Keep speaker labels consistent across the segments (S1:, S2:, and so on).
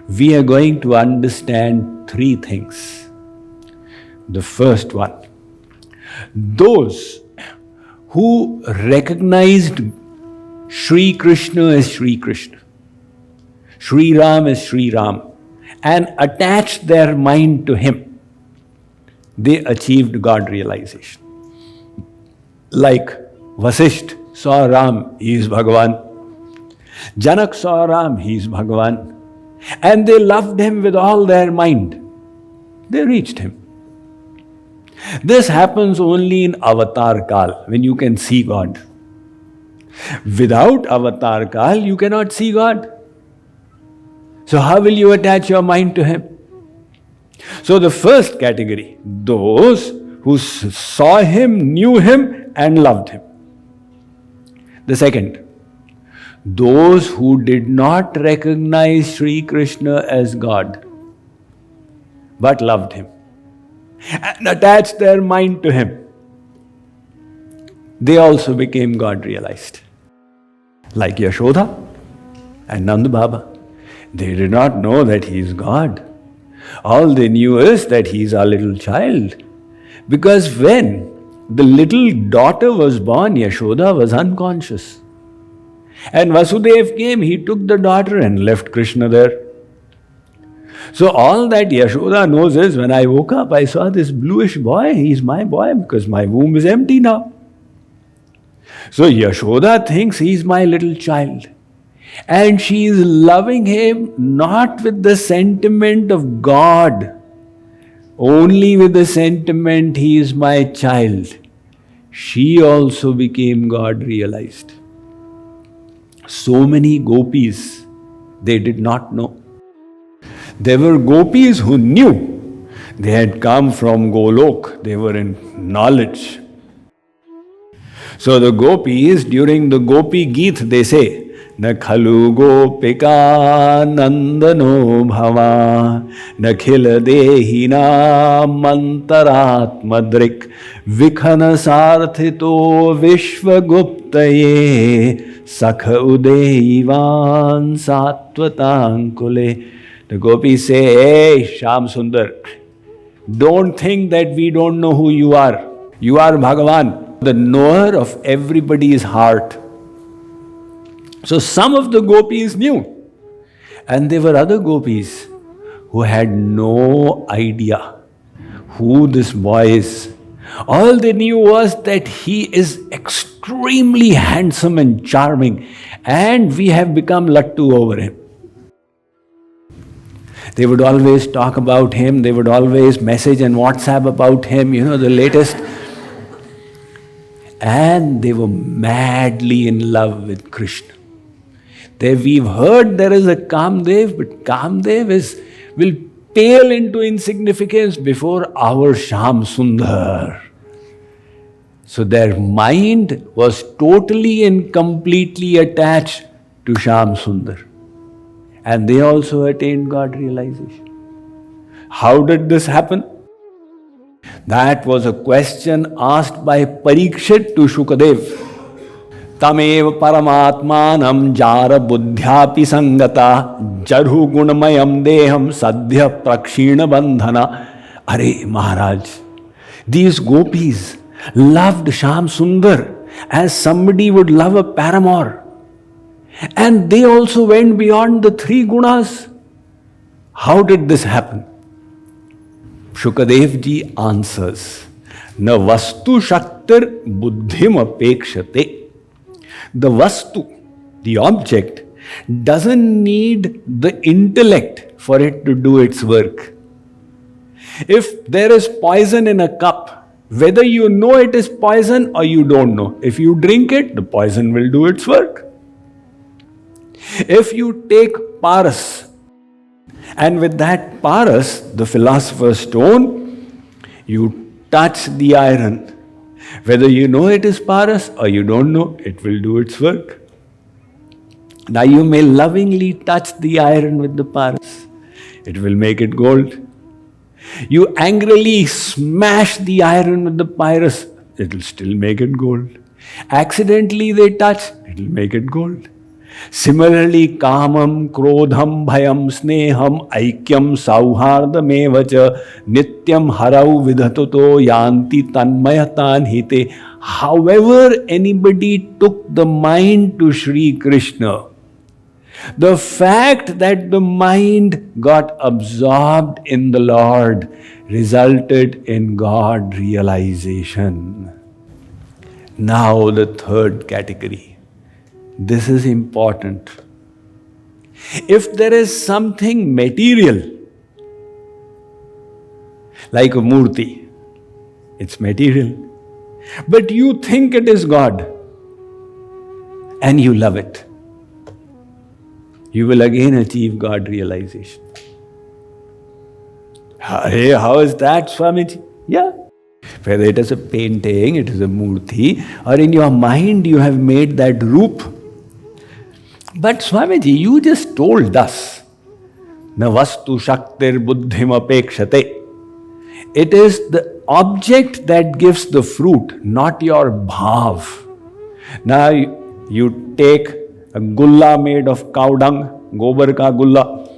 S1: we are going to understand three things. The first one, those who recognized Shree Krishna as Shree Krishna, Sri Ram as Sri Ram, and attached their mind to him, they achieved God realization. Like Vasisht saw Ram, he is Bhagavan. Janak saw Ram, he is Bhagavan. And they loved him with all their mind. They reached him. This happens only in Avatar Kal, when you can see God. Without Avatar Kal, you cannot see God. So how will you attach your mind to him? So the first category, those who saw him, knew him, and loved him. The second, those who did not recognize Sri Krishna as God, but loved him and attached their mind to him, they also became God realized. Like Yashoda and Nanda Baba. They did not know that he is God. All they knew is that he is our little child. Because when the little daughter was born, Yashoda was unconscious. And Vasudev came, he took the daughter and left Krishna there. So all that Yashoda knows is, when I woke up, I saw this bluish boy. He's my boy because my womb is empty now. So Yashoda thinks he's my little child. And she is loving him not with the sentiment of God, only with the sentiment he is my child. She also became God realized. So many gopis, they did not know. There were gopis who knew. They had come from Golok. They were in knowledge. So the gopis, during the Gopi Geet, they say, Na khalu gopika nandano bhava, na khila dehina mantaratmadrik, vikhana sarthito vishvaguptaye, sakha udeivan satvatankule. The gopis say, hey, Shyam Sundar, don't think that we don't know who you are. You are Bhagavan, the knower of everybody's heart. So some of the gopis knew. And there were other gopis who had no idea who this boy is. All they knew was that he is extremely handsome and charming, and we have become lattu over him. They would always talk about him, they would always message and WhatsApp about him, the latest. And they were madly in love with Krishna. We've heard there is a Kamdev, but Kamdev will pale into insignificance before our Shyam Sundar. So their mind was totally and completely attached to Shyam Sundar. And they also attained God realization. How did this happen? That was a question asked by Parikshit to Shukadev. Tamev paramatmanam jara buddhyapi sangata jarhu gunamayam deham sadhya prakshina bandhana. Are Maharaj, these gopis loved Shyam Sundar as somebody would love a paramour. And they also went beyond the three gunas. How did this happen? Shukadev ji answers, Na vastu shaktir buddhim apekshate. The vastu, the object, doesn't need the intellect for it to do its work. If there is poison in a cup, whether you know it is poison or you don't know, if you drink it, the poison will do its work. If you take paras, and with that paras, the philosopher's stone, you touch the iron. Whether you know it is paras or you don't know, it will do its work. Now you may lovingly touch the iron with the paras. It will make it gold. You angrily smash the iron with the paras. It will still make it gold. Accidentally they touch, it will make it gold. Similarly, kamam, krodham, bhayam, sneham, aikyam, sauhardam evacha, nityam harau vidhatuto yanti tanmayatan hite. However anybody took the mind to Shree Krishna, the fact that the mind got absorbed in the Lord resulted in God realization. Now the third category. This is important. If there is something material, like a murti, it's material, but you think it is God and you love it, you will again achieve God realization. Hey, how is that, Swamiji? Yeah. Whether it is a painting, it is a murti, or in your mind you have made that roop. But Swamiji, you just told us, na vastu shaktir buddhim apekshate. It is the object that gives the fruit, not your bhav. Now you take a gulla made of cow dung, gobar ka gulla,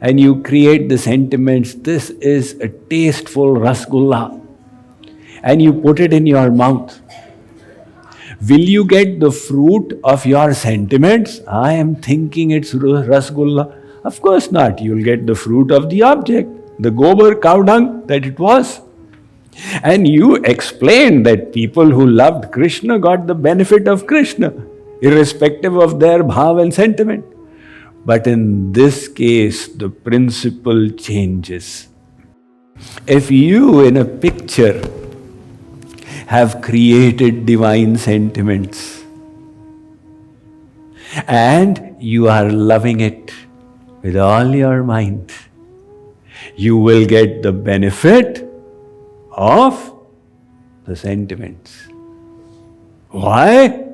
S1: and you create the sentiments, this is a tasteful rasgulla, and you put it in your mouth. Will you get the fruit of your sentiments? I am thinking it's rasgulla. Of course not. You'll get the fruit of the object, the gobar, cow dung that it was. And you explained that people who loved Krishna got the benefit of Krishna, irrespective of their bhav and sentiment. But in this case, the principle changes. If you, in a picture, have created divine sentiments and you are loving it with all your mind, you will get the benefit of the sentiments. Why?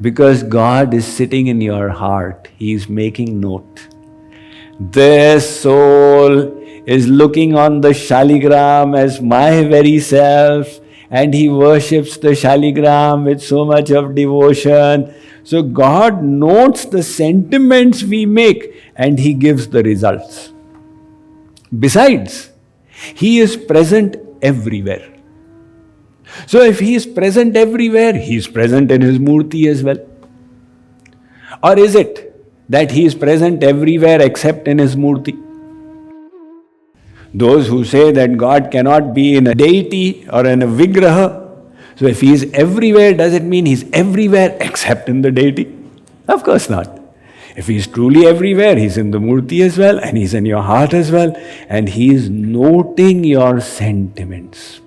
S1: Because God is sitting in your heart. He is making note. This soul is looking on the shaligram as my very self, and he worships the shaligram with so much of devotion. So God notes the sentiments we make and he gives the results. Besides, he is present everywhere. So if he is present everywhere, he is present in his murti as well. Or is it that he is present everywhere except in his murti? Those who say that God cannot be in a deity or in a vigraha, so if he is everywhere, does it mean he is everywhere except in the deity? Of course not. If he is truly everywhere, he is in the murti as well, and he is in your heart as well, and he is noting your sentiments.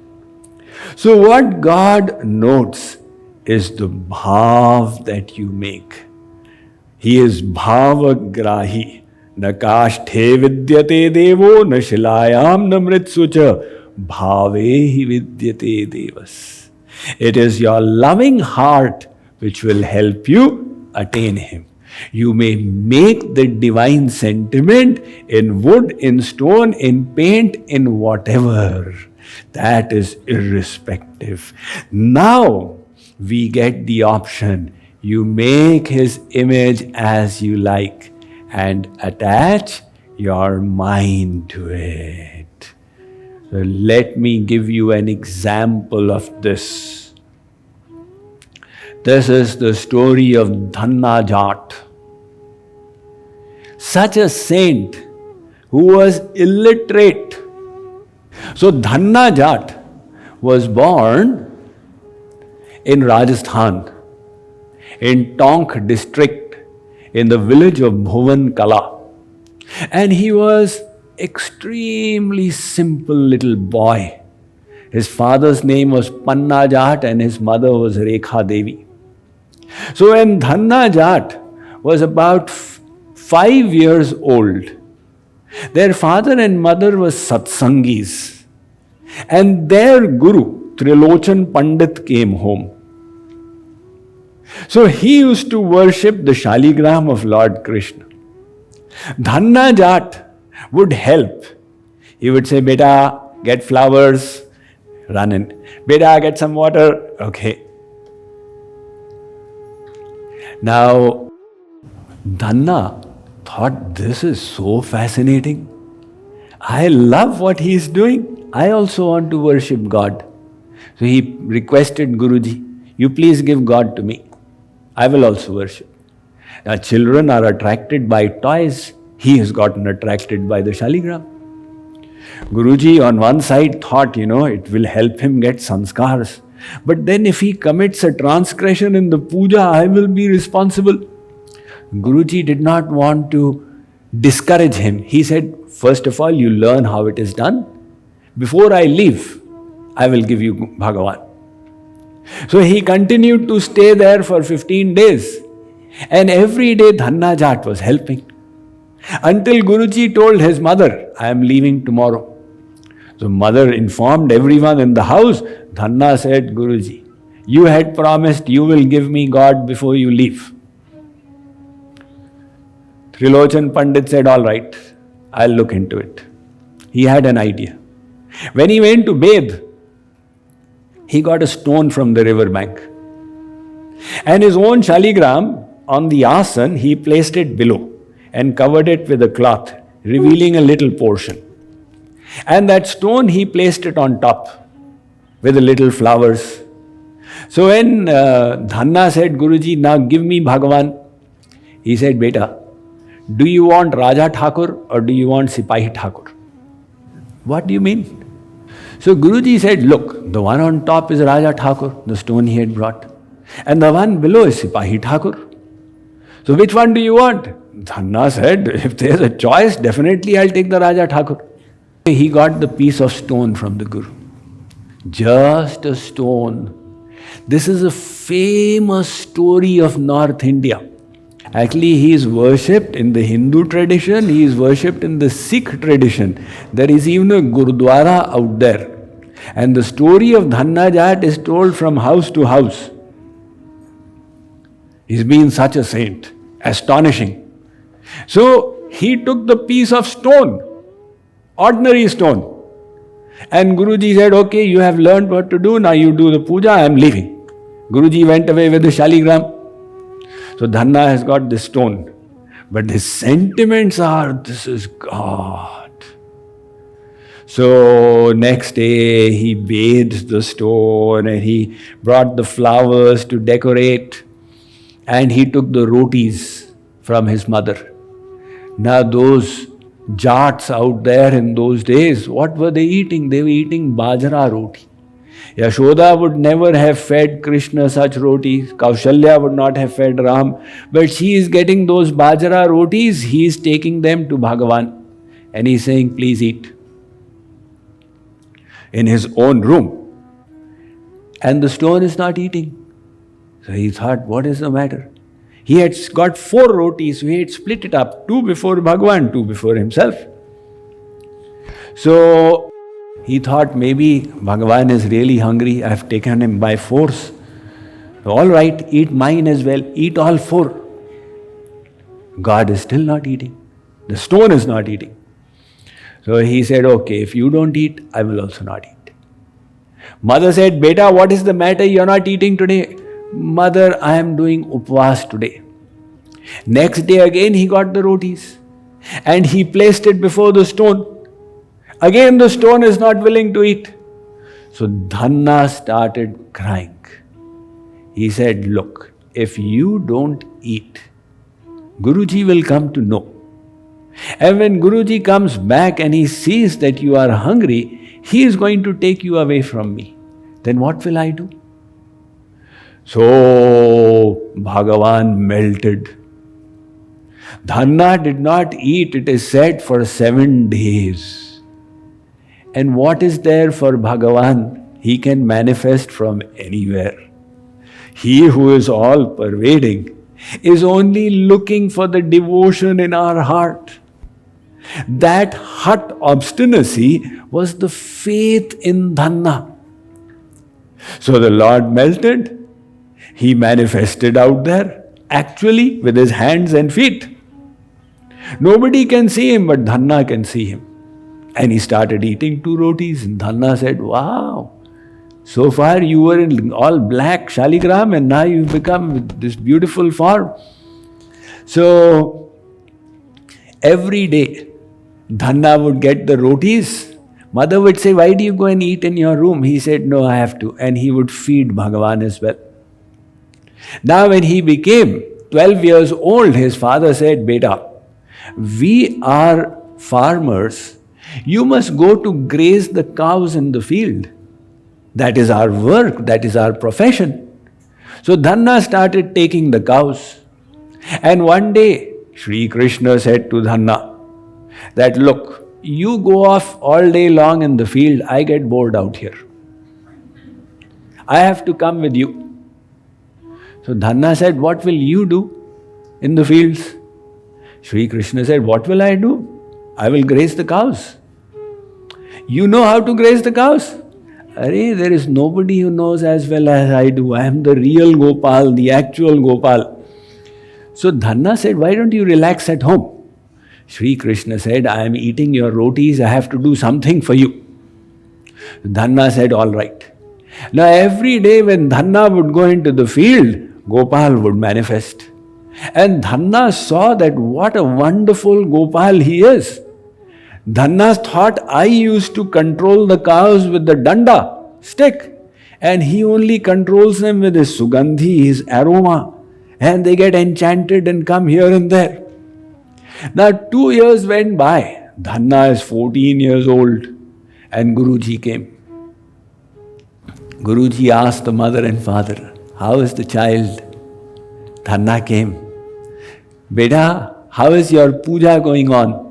S1: So what God notes is the bhav that you make. He is bhavagrahi. Na kashthe vidyate devo, na shilayam na mritsucha, bhavehi vidyate devas. It is your loving heart which will help you attain him. You may make the divine sentiment in wood, in stone, in paint, in whatever. That is irrespective. Now we get the option. You make his image as you like and attach your mind to it. So let me give you an example of this. This is the story of Dhannajat, such a saint who was illiterate. So Dhannajat was born in Rajasthan, in Tonk district, in the village of Bhuvan Kala. And he was extremely simple little boy. His father's name was Pannajat and his mother was Rekha Devi. So when Dhannajat was about 5 years old, their father and mother were satsangis, and their guru, Trilochan Pandit, came home. So he used to worship the shaligram of Lord Krishna. Dhannajat would help. He would say, "Beta, get flowers," run in. "Beta, get some water." Okay. Now, Dhanna thought, this is so fascinating. I love what he is doing. I also want to worship God. So he requested Guruji, you please give God to me. I will also worship. Now children are attracted by toys. He has gotten attracted by the Shaligram. Guruji on one side thought, it will help him get sanskars. But then if he commits a transgression in the puja, I will be responsible. Guruji did not want to discourage him. He said, first of all, you learn how it is done. Before I leave, I will give you Bhagavan. So he continued to stay there for 15 days. And every day Dhanna Jat was helping. Until Guruji told his mother, I am leaving tomorrow. So mother informed everyone in the house. Dhanna said, Guruji, you had promised you will give me God before you leave. Trilochan Pandit said, all right, I'll look into it. He had an idea. When he went to bathe, he got a stone from the river bank. And his own shaligram on the asan, he placed it below and covered it with a cloth, revealing a little portion. And that stone, he placed it on top with the little flowers. So when Dhanna said, Guruji, now give me Bhagavan, he said, Beta, do you want Raja Thakur or do you want Sipahi Thakur? What do you mean? So Guruji said, look, the one on top is Raja Thakur, the stone he had brought. And the one below is Sipahi Thakur. So which one do you want? Dhanna said, if there's a choice, definitely I'll take the Raja Thakur. He got the piece of stone from the Guru. Just a stone. This is a famous story of North India. Actually, he is worshipped in the Hindu tradition, he is worshipped in the Sikh tradition. There is even a Gurudwara out there. And the story of Dhanna Jat is told from house to house. He's been such a saint. Astonishing. So, he took the piece of stone, ordinary stone. And Guruji said, okay, you have learned what to do, now you do the puja, I am leaving. Guruji went away with the shaligram. So Dhanna has got this stone. But his sentiments are, this is God. So next day he bathed the stone and he brought the flowers to decorate. And he took the rotis from his mother. Now those Jats out there in those days, what were they eating? They were eating bajra roti. Yashoda would never have fed Krishna such rotis. Kaushalya would not have fed Ram. But she is getting those bajra rotis, he is taking them to Bhagavan. And he is saying, please eat. In his own room. And the stone is not eating. So he thought, what is the matter? He had got 4 rotis, so he had split it up. 2 before Bhagavan, 2 before himself. So he thought maybe Bhagavan is really hungry. I have taken him by force. All right, eat mine as well. Eat all 4. God is still not eating. The stone is not eating. So he said, okay, if you don't eat, I will also not eat. Mother said, Beta, what is the matter? You are not eating today. Mother, I am doing upvas today. Next day again he got the rotis. And he placed it before the stone. Again the stone is not willing to eat. So Dhanna started crying. He said, look, if you don't eat, Guruji will come to know. And when Guruji comes back and he sees that you are hungry, he is going to take you away from me. Then what will I do? So Bhagavan melted. Dhanna did not eat, it is said, for 7 days. And what is there for Bhagavan? He can manifest from anywhere. He who is all pervading is only looking for the devotion in our heart. That hot obstinacy was the faith in Dhanna. So the Lord melted. He manifested out there, actually with his hands and feet. Nobody can see him, but Dhanna can see him. And he started eating 2 rotis. And Dhanna said, wow, so far you were in all black shaligram and now you've become this beautiful form. So, every day, Dhanna would get the rotis. Mother would say, why do you go and eat in your room? He said, no, I have to. And he would feed Bhagavan as well. Now when he became 12 years old, his father said, Beta, we are farmers. You must go to graze the cows in the field. That is our work, that is our profession. So Dhanna started taking the cows. And one day, Shree Krishna said to Dhanna that, look, you go off all day long in the field, I get bored out here. I have to come with you. So Dhanna said, what will you do in the fields? Shree Krishna said, what will I do? I will graze the cows. You know how to graze the cows? Arey, there is nobody who knows as well as I do. I am the real Gopal, the actual Gopal. So Dhanna said, why don't you relax at home? Shree Krishna said, I am eating your rotis, I have to do something for you. Dhanna said, all right. Now every day when Dhanna would go into the field, Gopal would manifest. And Dhanna saw that what a wonderful Gopal he is. Dhanna thought, I used to control the cows with the danda, stick. And he only controls them with his sugandhi, his aroma. And they get enchanted and come here and there. Now 2 years went by. Dhanna is 14 years old. And Guruji came. Guruji asked the mother and father, how is the child? Dhanna came. Beta, how is your puja going on?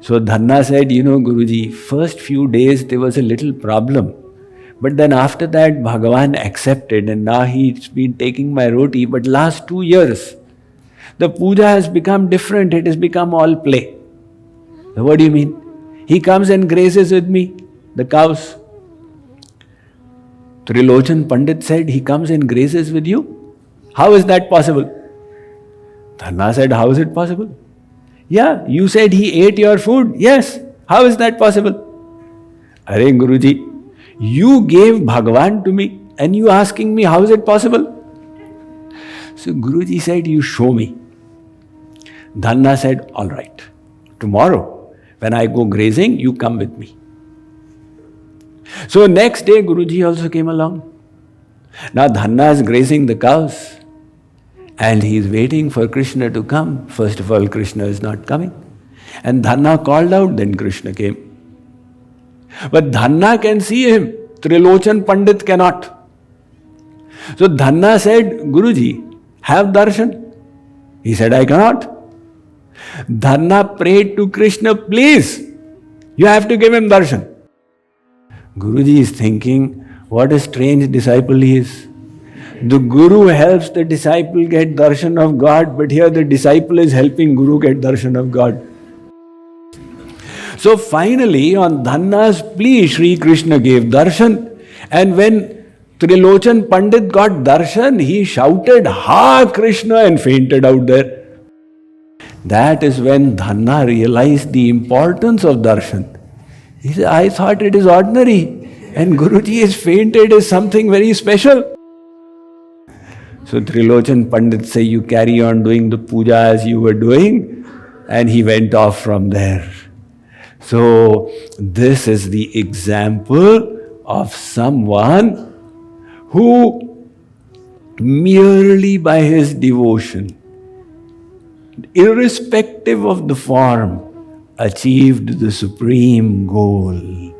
S1: So Dhanna said, Guruji, first few days there was a little problem. But then after that, Bhagavan accepted and now he's been taking my roti. But last 2 years, the puja has become different. It has become all play. So what do you mean? He comes and grazes with me, the cows. Trilochan Pandit said, he comes and grazes with you? How is that possible? Dhanna said, how is it possible? Yeah, you said he ate your food. Yes. How is that possible? Arey Guruji, you gave Bhagavan to me and you asking me how is it possible? So Guruji said, you show me. Dhanna said, all right. Tomorrow, when I go grazing, you come with me. So next day, Guruji also came along. Now Dhanna is grazing the cows. And he is waiting for Krishna to come. First of all, Krishna is not coming. And Dhanna called out, then Krishna came. But Dhanna can see him. Trilochan Pandit cannot. So Dhanna said, Guruji, have darshan. He said, I cannot. Dhanna prayed to Krishna, please, you have to give him darshan. Guruji is thinking, what a strange disciple he is. The Guru helps the disciple get darshan of God, but here the disciple is helping Guru get darshan of God. So finally, on Dhanna's plea, Shree Krishna gave darshan. And when Trilochan Pandit got darshan, he shouted, Ha Krishna, and fainted out there. That is when Dhanna realized the importance of darshan. He said, I thought it is ordinary. And Guruji is fainted is something very special. So Trilochan Pandit say, you carry on doing the puja as you were doing. And he went off from there. So this is the example of someone who merely by his devotion, irrespective of the form, achieved the supreme goal.